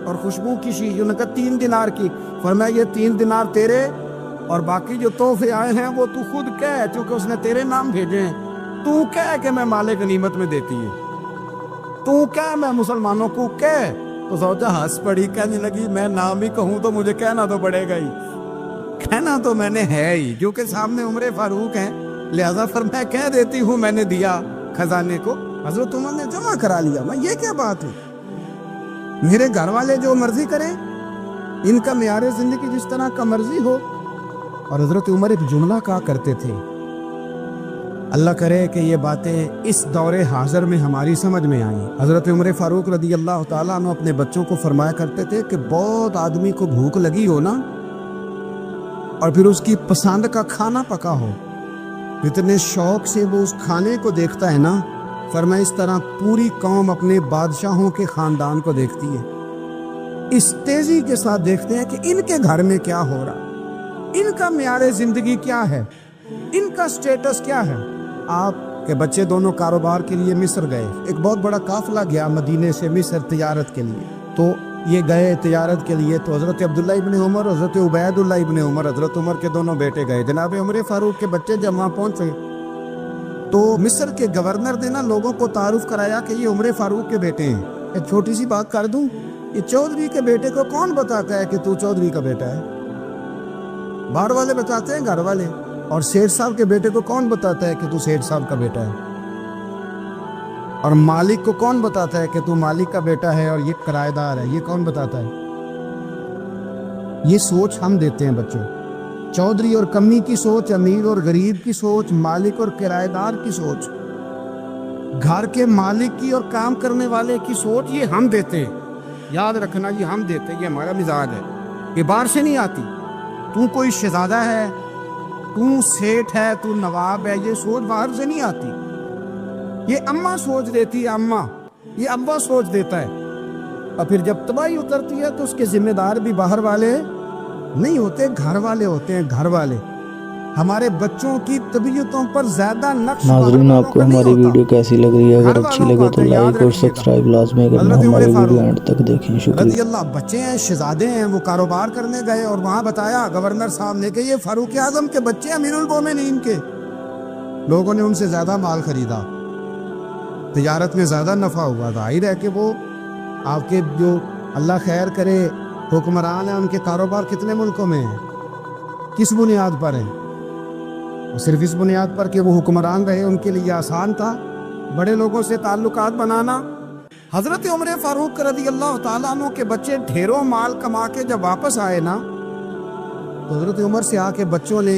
اور خوشبو کی شیشی؟ انہوں نے کہا 3 دینار کی۔ فرمایا یہ 3 دینار تیرے، اور باقی جو تحفے آئے ہیں وہ تو خود کہہ، چونکہ اس نے تیرے نام بھیجے ہیں، تو کہہ کہ میں مال غنیمت میں دیتی ہے، تو کہہ میں مسلمانوں کو کہہ۔ تو زوجہ ہنس پڑی، کہنے لگی میں نام ہی کہوں تو مجھے کہنا تو پڑے گا ہی، کہنا تو میں نے ہے ہی، کیونکہ سامنے عمر فاروق ہیں، لہذا فرمایا کہہ دیتی ہوں میں نے دیا خزانے کو۔ حضرت عمر نے جمع کرا لیا۔ میں یہ کیا بات ہے، میرے گھر والے جو مرضی کریں، ان کا معیار زندگی جس طرح کا مرضی ہو۔ اور حضرت عمر ایک جملہ کہا کرتے تھے، اللہ کرے کہ یہ باتیں اس دور حاضر میں ہماری سمجھ میں آئیں۔ حضرت عمر فاروق رضی اللہ تعالیٰ عنہ اپنے بچوں کو فرمایا کرتے تھے کہ بہت آدمی کو بھوک لگی ہو نا، اور پھر اس کی پسند کا کھانا پکا ہو، اتنے شوق سے وہ اس کھانے کو دیکھتا ہے نا، فرمایا اس طرح پوری قوم اپنے بادشاہوں کے خاندان کو دیکھتی ہے، اس تیزی کے ساتھ دیکھتے ہیں کہ ان کے گھر میں کیا ہو رہا، ان کا معیار زندگی کیا ہے، ان کا سٹیٹس کیا ہے۔ آپ کے بچے دونوں کاروبار کے لیے مصر گئے، ایک بہت بڑا قافلہ گیا مدینے سے مصر تجارت کے لیے، تو یہ گئے تجارت کے لیے، تو حضرت عبداللہ ابن عمر، حضرت عبید اللہ ابن عمر، حضرت عمر کے دونوں بیٹے گئے۔ جناب عمر فاروق کے بچے جب وہاں پہنچے تو مصر کے گورنر نے نا لوگوں کو تعارف کرایا کہ یہ عمر فاروق کے بیٹے ہیں۔ ایک چھوٹی سی بات کر دوں، یہ چودھری کے بیٹے کو کون بتاتا ہے کہ تو چودھری کا بیٹا ہے؟ باہر والے بتاتے ہیں، گھر والے۔ اور سیٹھ صاحب کے بیٹے کو کون بتاتا ہے کہ تو سیٹھ صاحب کا بیٹا ہے؟ اور مالک کو کون بتاتا ہے کہ تو مالک کا بیٹا ہے اور یہ کرایہ دار ہے؟ یہ کون بتاتا ہے؟ یہ سوچ ہم دیتے ہیں بچوں، چودھری اور کمی کی سوچ، امیر اور غریب کی سوچ، مالک اور کرایہ دار کی سوچ، گھر کے مالک کی اور کام کرنے والے کی سوچ، یہ ہم دیتے ہیں۔ یاد رکھنا، یہ ہم دیتے ہیں، یہ ہمارا مزاج ہے، یہ باہر سے نہیں آتی۔ تو کوئی شہزادہ ہے، تو سیٹھ ہے، تو نواب ہے، یہ سوچ باہر سے نہیں آتی، یہ اماں سوچ دیتی ہے، اماں، یہ ابا سوچ دیتا ہے۔ اور پھر جب تباہی اترتی ہے تو اس کے ذمہ دار بھی باہر والے نہیں ہوتے، گھر والے ہوتے ہیں، گھر والے۔ ہمارے بچوں کی طبیعتوں پر زیادہ نقش ناظرین آپ کو ہماری ویڈیو کیسی لگ رہی ہے؟ اگر اچھی لگے تو لائک اور سبسکرائب لازمی کرنا، ہماری ویڈیو اینڈ تک دیکھیں، شکریہ۔ رضی اللہ بچے ہیں، شہزادے ہیں، وہ کاروبار کرنے گئے اور وہاں بتایا گورنر صاحب نے کہ یہ فاروق اعظم کے بچے امیر المومنین کے۔ لوگوں نے ان سے زیادہ مال خریدا، تجارت میں زیادہ نفع ہوا، ظاہر ہے کہ وہ آپ کے جو اللہ خیر کرے حکمران ہیں، ان کے کاروبار کتنے ملکوں میں ہیں، کس بنیاد پر ہیں؟ صرف اس بنیاد پر کہ وہ حکمران رہے، ان کے لیے آسان تھا بڑے لوگوں سے تعلقات بنانا۔ حضرت عمر فاروق رضی اللہ تعالیٰ عنہ کے بچے ڈھیروں مال کما کے جب واپس آئے نا، تو حضرت عمر سے آ کے بچوں نے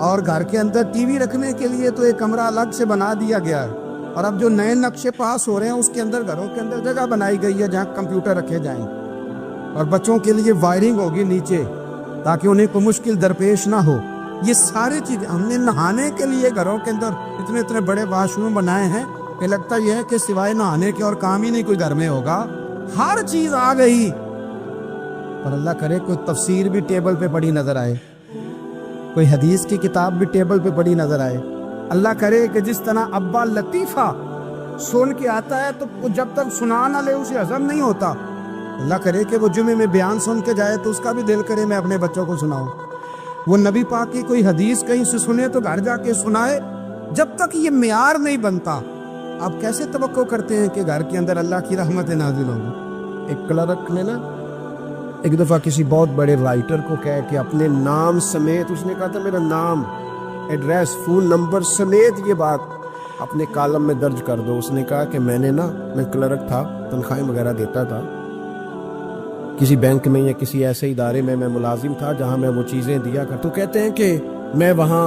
اور گھر کے اندر ٹی وی رکھنے کے لیے تو ایک کمرہ الگ سے بنا دیا گیا ہے، اور اب جو نئے نقشے پاس ہو رہے ہیں اس کے اندر گھروں کے اندر جگہ بنائی گئی ہے جہاں کمپیوٹر رکھے جائیں، اور بچوں کے لیے وائرنگ ہوگی نیچے تاکہ انہیں کوئی مشکل درپیش نہ ہو۔ یہ ساری چیزیں ہم نے نہانے کے لیے گھروں کے اندر اتنے اتنے بڑے واش روم بنائے ہیں کہ لگتا یہ ہے کہ سوائے نہانے کے اور کام ہی نہیں کوئی گھر میں ہوگا، ہر چیز آ گئی۔ اور اللہ کرے کوئی تفسیر بھی ٹیبل پہ پڑی نظر آئے، کوئی حدیث کی کتاب بھی ٹیبل پہ پڑی نظر آئے۔ اللہ کرے کہ جس طرح ابا لطیفہ سن کے آتا ہے تو جب تک سنا نہ لے اسے ہضم نہیں ہوتا، اللہ کرے کہ وہ جمعے میں بیان سن کے جائے تو اس کا بھی دل کرے میں اپنے بچوں کو سناؤں۔ وہ نبی پاک کی کوئی حدیث کہیں سے سنے تو گھر جا کے سنائے۔ جب تک یہ معیار نہیں بنتا، آپ کیسے توقع کرتے ہیں کہ گھر کے اندر اللہ کی رحمت نازل ہوگی؟ ایک کلرک نے نا ایک دفعہ کسی بہت بڑے رائٹر کو کہہ کہ اپنے نام سمیت، اس نے کہا تھا میرا نام، ایڈریس، فون نمبر سمیت یہ بات اپنے کالم میں درج کر دو۔ اس نے کہا کہ میں کلرک تھا، تنخواہیں وغیرہ دیتا تھا کسی بینک میں یا کسی ایسے ادارے میں ملازم تھا جہاں میں وہ چیزیں دیا کرتا۔ تو کہتے ہیں کہ میں وہاں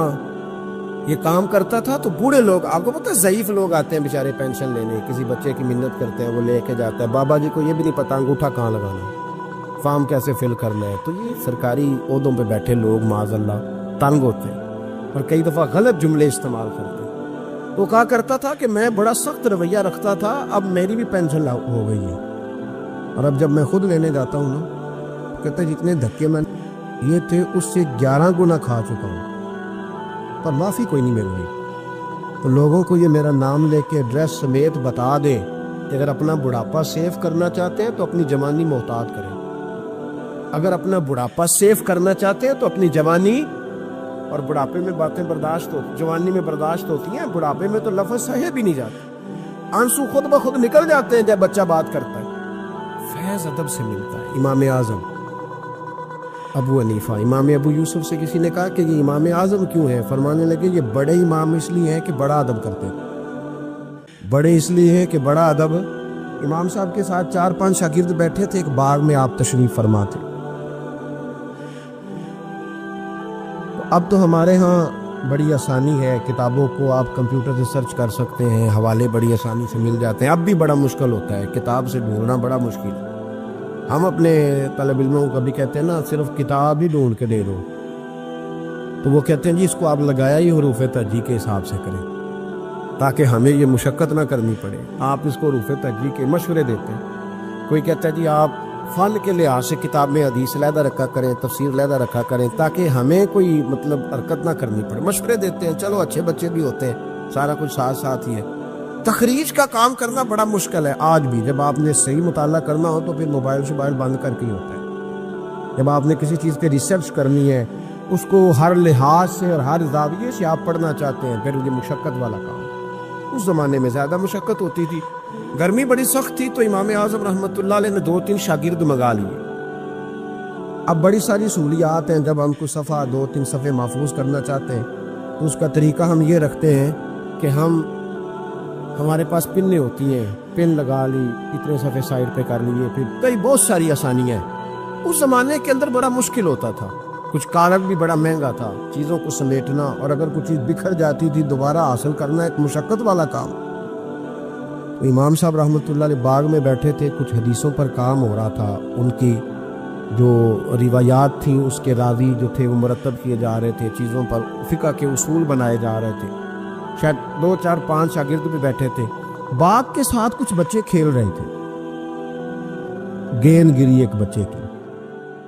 یہ کام کرتا تھا تو بوڑھے لوگ، آپ کو پتہ ہے ضعیف لوگ آتے ہیں بیچارے پینشن لینے، کسی بچے کی منت کرتے ہیں، وہ لے کے جاتا ہے، بابا جی کو یہ بھی نہیں پتہ انگوٹھا کہاں لگانا ہے، فارم کیسے فل کرنا ہے۔ تو یہ سرکاری عہدوں پہ بیٹھے لوگ معاذ اللہ تنگ ہوتے ہیں اور کئی دفعہ غلط جملے استعمال کرتے ہیں۔ وہ کہا کرتا تھا کہ میں بڑا سخت رویہ رکھتا تھا، اب میری بھی پینشن ہو گئی ہے، اور اب جب میں خود لینے جاتا ہوں نا، کہتا ہے جتنے دھکے میں یہ تھے اس سے 11 گنا کھا چکا ہوں، پر معافی کوئی نہیں مل رہی۔ تو لوگوں کو یہ میرا نام لے کے ایڈریس سمیت بتا دیں کہ اگر اپنا بڑھاپا سیف کرنا چاہتے ہیں تو اپنی جوانی محتاط کریں، اگر اپنا بڑھاپا سیف کرنا چاہتے ہیں تو اپنی جوانی، اور بڑھاپے میں باتیں برداشت ہوتی، جوانی میں برداشت ہوتی ہیں، بڑھاپے میں تو لفظ سہے بھی نہیں جاتے، آنسو خود بخود نکل جاتے ہیں جب بچہ بات کرتا ہے۔ فیض ادب سے ملتا ہے۔ امام اعظم ابو حنیفہ، امام ابو یوسف سے کسی نے کہا کہ یہ امام اعظم کیوں ہیں؟ فرمانے لگے یہ بڑے امام اس لیے ہیں کہ بڑا ادب کرتے ہیں، بڑے اس لیے ہیں کہ بڑا ادب۔ امام صاحب کے ساتھ 4-5 شاگرد بیٹھے تھے، ایک باغ میں آپ تشریف فرما تھے۔ اب تو ہمارے ہاں بڑی آسانی ہے، کتابوں کو آپ کمپیوٹر سے سرچ کر سکتے ہیں، حوالے بڑی آسانی سے مل جاتے ہیں۔ اب بھی بڑا مشکل ہوتا ہے، کتاب سے ڈھونڈنا بڑا مشکل ہے۔ ہم اپنے طالب علموں کو کبھی کہتے ہیں نا صرف کتاب ہی ڈھونڈ کے دے دو، تو وہ کہتے ہیں جی اس کو آپ لگایا ہی حروف ترجیح کے حساب سے کریں تاکہ ہمیں یہ مشقت نہ کرنی پڑے۔ آپ اس کو حروف ترجیح کے مشورے دیتے ہیں۔ کوئی کہتا ہے جی آپ فن کے لحاظ سے کتاب میں حدیث علیحدہ رکھا کریں، تفسیر علیحدہ رکھا کریں تاکہ ہمیں کوئی حرکت نہ کرنی پڑے۔ مشورے دیتے ہیں، چلو اچھے بچے بھی ہوتے ہیں، سارا کچھ ساتھ ساتھ ہی ہے۔ تخریج کا کام کرنا بڑا مشکل ہے آج بھی۔ جب آپ نے صحیح مطالعہ کرنا ہو تو پھر موبائل شوبائل بند کر کے ہی ہوتا ہے۔ جب آپ نے کسی چیز پہ ریسرچ کرنی ہے، اس کو ہر لحاظ سے اور ہر زاویے سے آپ پڑھنا چاہتے ہیں، پھر یہ مشقت والا کام۔ اس زمانے میں زیادہ مشقت ہوتی تھی، گرمی بڑی سخت تھی، تو امام اعظم رحمۃ اللہ علیہ نے 2-3 شاگرد منگا لیے۔ اب بڑی ساری سہولیات ہیں، جب ہم کو صفحہ 2-3 صفحے محفوظ کرنا چاہتے ہیں تو اس کا طریقہ ہم یہ رکھتے ہیں کہ ہمارے پاس پنیں ہوتی ہیں، پن لگا لی، اتنے صفحے سائڈ پہ کر لیے، پھر کئی بہت ساری آسانیاں ہیں۔ اس زمانے کے اندر بڑا مشکل ہوتا تھا، کچھ کاغذ بھی بڑا مہنگا تھا، چیزوں کو سمیٹنا، اور اگر کچھ چیز بکھر جاتی تھی دوبارہ حاصل کرنا ایک مشقت والا کام۔ تو امام صاحب رحمۃ اللہ علیہ باغ میں بیٹھے تھے، کچھ حدیثوں پر کام ہو رہا تھا، ان کی جو روایات تھیں اس کے راوی جو تھے وہ مرتب کیے جا رہے تھے، چیزوں پر فقہ کے اصول بنائے جا رہے تھے۔ شاید 2-4-5 شاگرد بھی بیٹھے تھے، باغ کے ساتھ کچھ بچے کھیل رہے تھے، گیند گری ایک بچے کی۔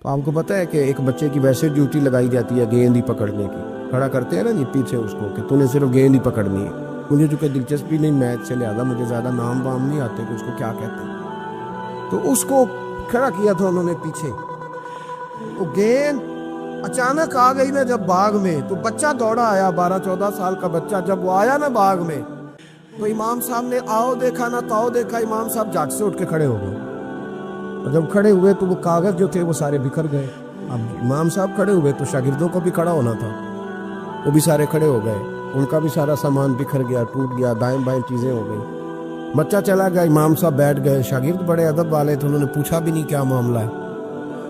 تو آپ کو پتہ ہے کہ ایک بچے کی ویسے ڈیوٹی لگائی جاتی ہے گیند ہی پکڑنے کی، کھڑا کرتے ہیں نا جی پیچھے اس کو کہ تو نے صرف گیند ہی پکڑنی ہے۔ مجھے چونکہ دلچسپی نہیں میچ سے، لہٰذا مجھے زیادہ نام وام نہیں آتے کہ اس کو کیا کہتے ہیں، تو اس کو کھڑا کیا تھا انہوں نے پیچھے۔ وہ گیند اچانک آ گئی نا جب باغ میں، تو بچہ دوڑا آیا، 12-14 سال کا بچہ، جب وہ آیا نا باغ میں تو امام صاحب نے آؤ دیکھا نہ تاؤ دیکھا، امام صاحب جھٹ سے اٹھ کے کھڑے ہو گئے، اور جب کھڑے ہوئے تو وہ کاغذ جو تھے وہ سارے بکھر گئے۔ اب امام صاحب کھڑے ہوئے تو شاگردوں کو بھی کھڑا ہونا تھا، وہ بھی سارے کھڑے ہو گئے، ان کا بھی سارا سامان بکھر گیا، ٹوٹ گیا، دائیں بائیں چیزیں ہو گئی۔ بچہ چلا گیا، امام صاحب بیٹھ گئے، شاگرد بڑے ادب والے تھے، انہوں نے پوچھا بھی نہیں کیا معاملہ ہے۔